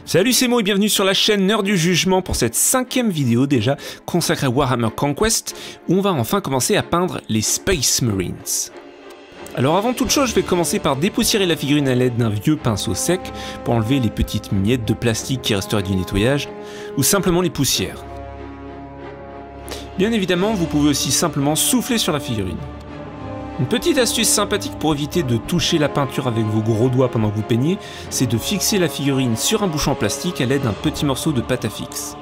Salut, c'est Mo et bienvenue sur la chaîne Nerd du Jugement pour cette 5e vidéo déjà consacrée à Warhammer Conquest, où on va enfin commencer à peindre les Space Marines. Alors avant toute chose, je vais commencer par dépoussiérer la figurine à l'aide d'un vieux pinceau sec pour enlever les petites miettes de plastique qui resteraient du nettoyage, ou simplement les poussières. Bien évidemment, vous pouvez aussi simplement souffler sur la figurine. Une petite astuce sympathique pour éviter de toucher la peinture avec vos gros doigts pendant que vous peignez, c'est de fixer la figurine sur un bouchon en plastique à l'aide d'un petit morceau de pâte à fixe.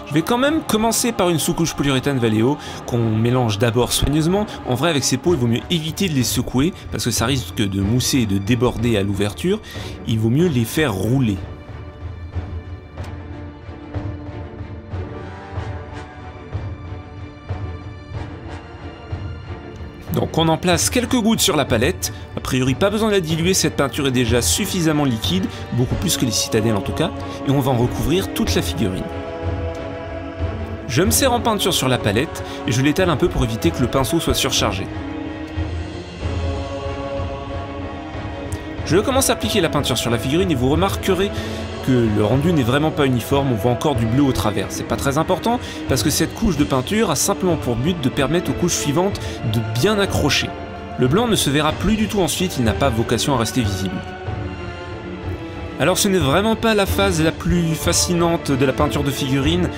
Je vais quand même commencer par une sous-couche polyuréthane Vallejo qu'on mélange d'abord soigneusement. En vrai, avec ces pots, il vaut mieux éviter de les secouer parce que ça risque de mousser et de déborder à l'ouverture. Il vaut mieux les faire rouler. Donc on en place quelques gouttes sur la palette, a priori pas besoin de la diluer, cette peinture est déjà suffisamment liquide, beaucoup plus que les citadelles en tout cas, et on va en recouvrir toute la figurine. Je me sers en peinture sur la palette, et je l'étale un peu pour éviter que le pinceau soit surchargé. Je commence à appliquer la peinture sur la figurine et vous remarquerez que le rendu n'est vraiment pas uniforme, on voit encore du bleu au travers. C'est pas très important parce que cette couche de peinture a simplement pour but de permettre aux couches suivantes de bien accrocher. Le blanc ne se verra plus du tout ensuite, il n'a pas vocation à rester visible. Alors ce n'est vraiment pas la phase la plus fascinante de la peinture de figurine,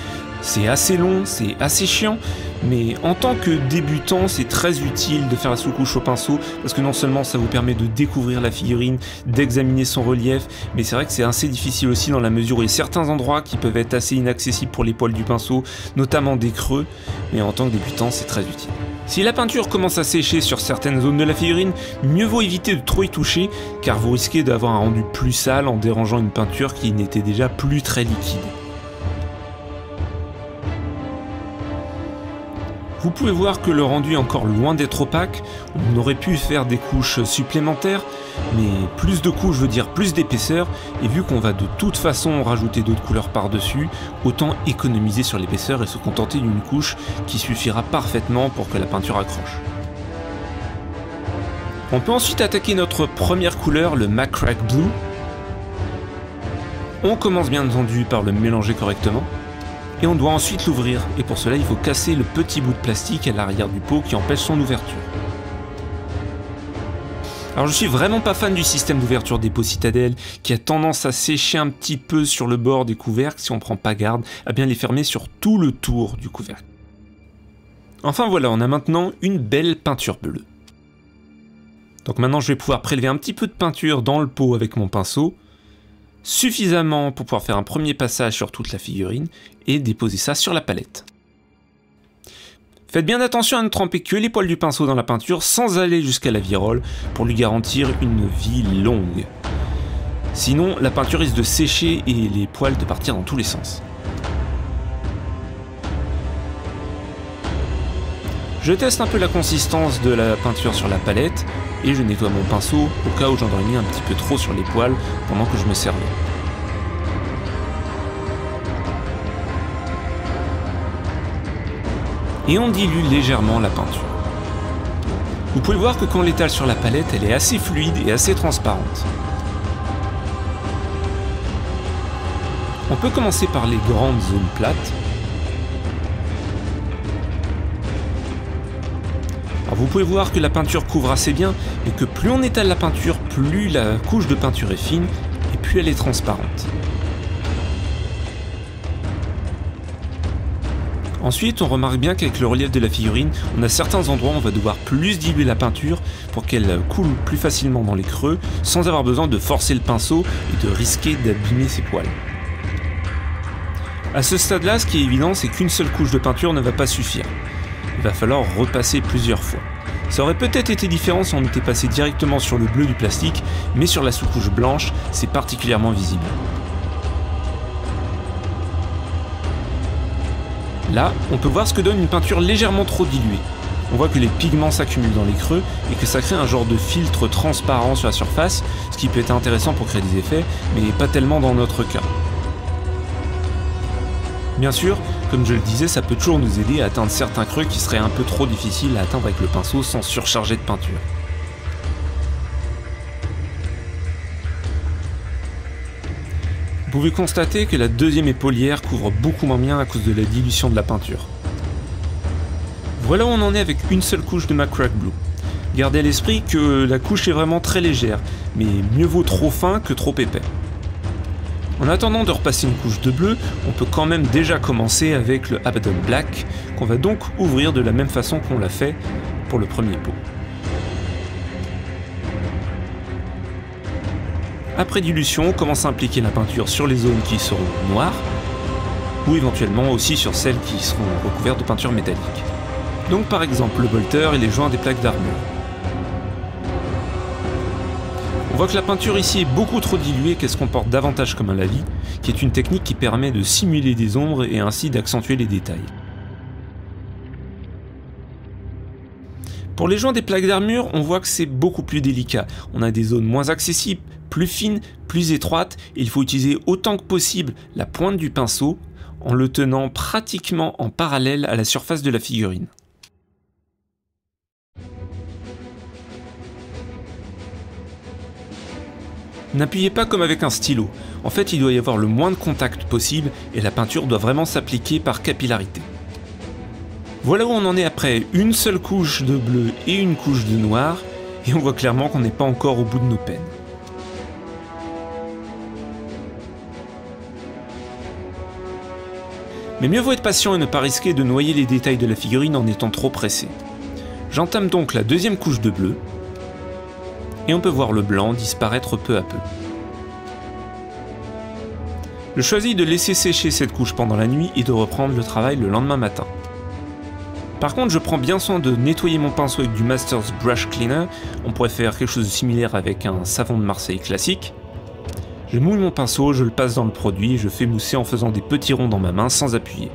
c'est assez long, c'est assez chiant, mais en tant que débutant, c'est très utile de faire la sous-couche au pinceau, parce que non seulement ça vous permet de découvrir la figurine, d'examiner son relief, mais c'est vrai que c'est assez difficile aussi dans la mesure où il y a certains endroits qui peuvent être assez inaccessibles pour les poils du pinceau, notamment des creux, mais en tant que débutant, c'est très utile. Si la peinture commence à sécher sur certaines zones de la figurine, mieux vaut éviter de trop y toucher, car vous risquez d'avoir un rendu plus sale en dérangeant une peinture qui n'était déjà plus très liquide. Vous pouvez voir que le rendu est encore loin d'être opaque, on aurait pu faire des couches supplémentaires, mais plus de couches veut dire plus d'épaisseur, et vu qu'on va de toute façon rajouter d'autres couleurs par-dessus, autant économiser sur l'épaisseur et se contenter d'une couche qui suffira parfaitement pour que la peinture accroche. On peut ensuite attaquer notre première couleur, le Macragge Blue. On commence bien entendu par le mélanger correctement. Et on doit ensuite l'ouvrir, et pour cela il faut casser le petit bout de plastique à l'arrière du pot qui empêche son ouverture. Alors je suis vraiment pas fan du système d'ouverture des pots citadelles qui a tendance à sécher un petit peu sur le bord des couvercles si on prend pas garde à bien les fermer sur tout le tour du couvercle. Enfin voilà, on a maintenant une belle peinture bleue. Donc maintenant je vais pouvoir prélever un petit peu de peinture dans le pot avec mon pinceau, suffisamment pour pouvoir faire un premier passage sur toute la figurine et déposer ça sur la palette. Faites bien attention à ne tremper que les poils du pinceau dans la peinture sans aller jusqu'à la virole pour lui garantir une vie longue. Sinon, la peinture risque de sécher et les poils de partir dans tous les sens. Je teste un peu la consistance de la peinture sur la palette et je nettoie mon pinceau au cas où j'en aurais mis un petit peu trop sur les poils pendant que je me servais. Et on dilue légèrement la peinture. Vous pouvez voir que quand on l'étale sur la palette, elle est assez fluide et assez transparente. On peut commencer par les grandes zones plates. Alors vous pouvez voir que la peinture couvre assez bien et que plus on étale la peinture, plus la couche de peinture est fine et plus elle est transparente. Ensuite, on remarque bien qu'avec le relief de la figurine, on a certains endroits où on va devoir plus diluer la peinture pour qu'elle coule plus facilement dans les creux sans avoir besoin de forcer le pinceau et de risquer d'abîmer ses poils. À ce stade-là, ce qui est évident, c'est qu'une seule couche de peinture ne va pas suffire. Il va falloir repasser plusieurs fois. Ça aurait peut-être été différent si on était passé directement sur le bleu du plastique, mais sur la sous-couche blanche, c'est particulièrement visible. Là, on peut voir ce que donne une peinture légèrement trop diluée. On voit que les pigments s'accumulent dans les creux et que ça crée un genre de filtre transparent sur la surface, ce qui peut être intéressant pour créer des effets, mais pas tellement dans notre cas. Bien sûr, comme je le disais, ça peut toujours nous aider à atteindre certains creux qui seraient un peu trop difficiles à atteindre avec le pinceau sans surcharger de peinture. Vous pouvez constater que la deuxième épaulière couvre beaucoup moins bien à cause de la dilution de la peinture. Voilà où on en est avec une seule couche de Macragge Blue. Gardez à l'esprit que la couche est vraiment très légère, mais mieux vaut trop fin que trop épais. En attendant de repasser une couche de bleu, on peut quand même déjà commencer avec le Abaddon Black, qu'on va donc ouvrir de la même façon qu'on l'a fait pour le premier pot. Après dilution, on commence à impliquer la peinture sur les zones qui seront noires, ou éventuellement aussi sur celles qui seront recouvertes de peinture métallique. Donc par exemple le bolter et les joints des plaques d'armure. On voit que la peinture ici est beaucoup trop diluée et qu'elle se comporte davantage comme un lavis, qui est une technique qui permet de simuler des ombres et ainsi d'accentuer les détails. Pour les joints des plaques d'armure, on voit que c'est beaucoup plus délicat. On a des zones moins accessibles, plus fines, plus étroites, et il faut utiliser autant que possible la pointe du pinceau en le tenant pratiquement en parallèle à la surface de la figurine. N'appuyez pas comme avec un stylo. En fait, il doit y avoir le moins de contact possible et la peinture doit vraiment s'appliquer par capillarité. Voilà où on en est après une seule couche de bleu et une couche de noir, et on voit clairement qu'on n'est pas encore au bout de nos peines. Mais mieux vaut être patient et ne pas risquer de noyer les détails de la figurine en étant trop pressé. J'entame donc la deuxième couche de bleu, et on peut voir le blanc disparaître peu à peu. Je choisis de laisser sécher cette couche pendant la nuit et de reprendre le travail le lendemain matin. Par contre, je prends bien soin de nettoyer mon pinceau avec du Masters Brush Cleaner. On pourrait faire quelque chose de similaire avec un savon de Marseille classique. Je mouille mon pinceau, je le passe dans le produit et je fais mousser en faisant des petits ronds dans ma main sans appuyer.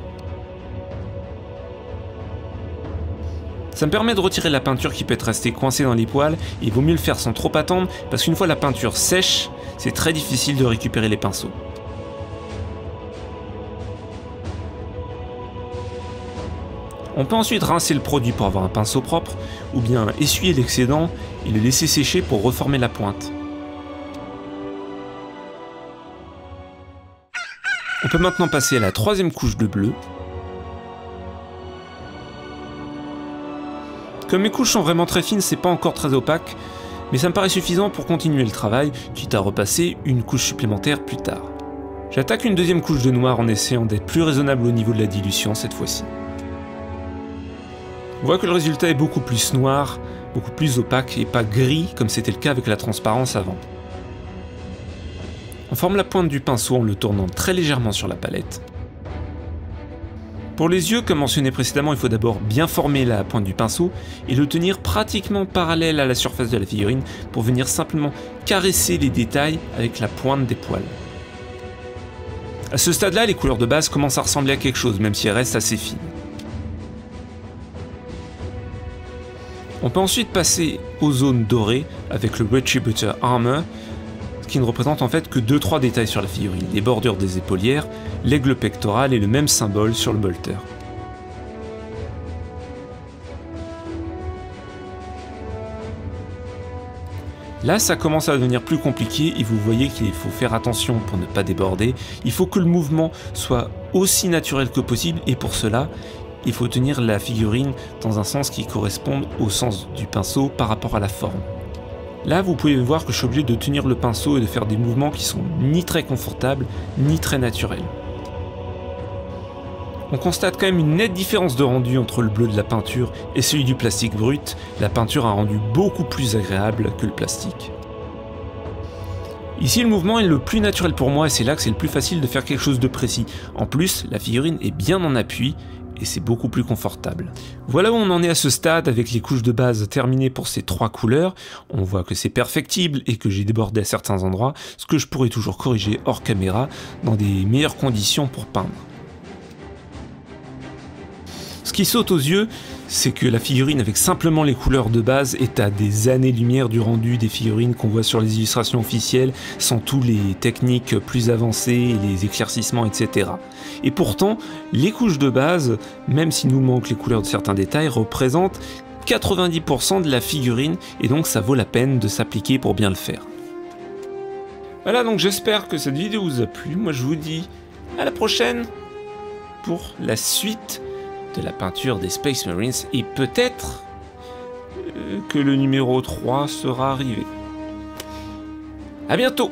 Ça me permet de retirer la peinture qui peut être restée coincée dans les poils, et il vaut mieux le faire sans trop attendre parce qu'une fois la peinture sèche, c'est très difficile de récupérer les pinceaux. On peut ensuite rincer le produit pour avoir un pinceau propre, ou bien essuyer l'excédent et le laisser sécher pour reformer la pointe. On peut maintenant passer à la troisième couche de bleu. Comme mes couches sont vraiment très fines, c'est pas encore très opaque, mais ça me paraît suffisant pour continuer le travail, quitte à repasser une couche supplémentaire plus tard. J'attaque une deuxième couche de noir en essayant d'être plus raisonnable au niveau de la dilution cette fois-ci. On voit que le résultat est beaucoup plus noir, beaucoup plus opaque et pas gris comme c'était le cas avec la transparence avant. On forme la pointe du pinceau en le tournant très légèrement sur la palette. Pour les yeux, comme mentionné précédemment, il faut d'abord bien former la pointe du pinceau et le tenir pratiquement parallèle à la surface de la figurine pour venir simplement caresser les détails avec la pointe des poils. À ce stade-là, les couleurs de base commencent à ressembler à quelque chose, même si elles restent assez fines. On peut ensuite passer aux zones dorées avec le Retributor Armor, ce qui ne représente en fait que 2-3 détails sur la figurine, les bordures des épaulières, l'aigle pectoral et le même symbole sur le bolter. Là, ça commence à devenir plus compliqué et vous voyez qu'il faut faire attention pour ne pas déborder. Il faut que le mouvement soit aussi naturel que possible et pour cela, il faut tenir la figurine dans un sens qui corresponde au sens du pinceau par rapport à la forme. Là, vous pouvez voir que je suis obligé de tenir le pinceau et de faire des mouvements qui sont ni très confortables, ni très naturels. On constate quand même une nette différence de rendu entre le bleu de la peinture et celui du plastique brut. La peinture a un rendu beaucoup plus agréable que le plastique. Ici, le mouvement est le plus naturel pour moi et c'est là que c'est le plus facile de faire quelque chose de précis. En plus, la figurine est bien en appui et c'est beaucoup plus confortable. Voilà où on en est à ce stade avec les couches de base terminées pour ces 3 couleurs. On voit que c'est perfectible et que j'ai débordé à certains endroits, ce que je pourrais toujours corriger hors caméra dans des meilleures conditions pour peindre. Ce qui saute aux yeux, c'est que la figurine avec simplement les couleurs de base est à des années-lumière du rendu des figurines qu'on voit sur les illustrations officielles, sans tous les techniques plus avancées, les éclaircissements, etc. Et pourtant, les couches de base, même s'il nous manque les couleurs de certains détails, représentent 90% de la figurine, et donc ça vaut la peine de s'appliquer pour bien le faire. Voilà, donc j'espère que cette vidéo vous a plu. Moi, je vous dis à la prochaine pour la suite de la peinture des Space Marines. Et peut-être que le numéro 3 sera arrivé. À bientôt!